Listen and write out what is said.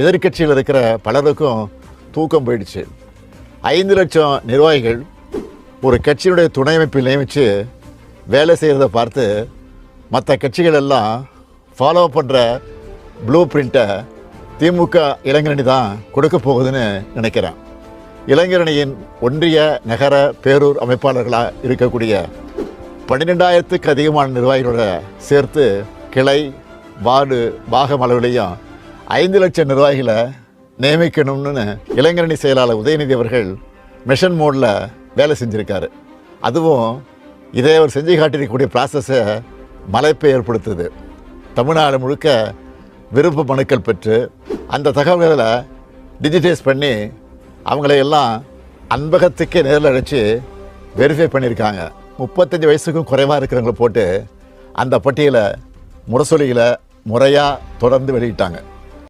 எதிர்க்கட்சியில் இருக்கிற பலருக்கும் தூக்கம் போயிடுச்சு. 5 லட்சம் நிர்வாகிகள் ஒரு கட்சியினுடைய துணை அமைப்பில் நியமித்து வேலை செய்கிறத பார்த்து மற்ற கட்சிகள் எல்லாம் ஃபாலோ பண்ணுற ப்ளூ பிரிண்ட்டை திமுக இளைஞரணி தான் கொடுக்க போகுதுன்னு நினைக்கிறேன். இளைஞரணியின் ஒன்றிய நகர பேரூர் அமைப்பாளர்களாக இருக்கக்கூடிய 12,000க்கு அதிகமான நிர்வாகிகளோட சேர்த்து கிளை வார்டு பாகம் அளவிலையும் 5 லட்சம் நிர்வாகிகளை நியமிக்கணும்னு இளைஞரணி செயலாளர் உதயநிதி அவர்கள் மிஷன் மோடில் வேலை செஞ்சுருக்காரு. அதுவும் இதே அவர் செஞ்சு காட்டியிருக்கக்கூடிய ப்ராசஸை மலைப்பை ஏற்படுத்துது. தமிழ்நாடு முழுக்க விருப்ப மனுக்கள் பெற்று அந்த தகவல்களை டிஜிட்டைஸ் பண்ணி அவங்களையெல்லாம் அன்பகத்துக்கே நேரில் அழைச்சி வெரிஃபை பண்ணியிருக்காங்க. 35 வயசுக்கும் குறைவாக இருக்கிறவங்கள போட்டு அந்த பட்டியலை முரசொலியில் முறையாக தொடர்ந்து வெளியிட்டாங்க.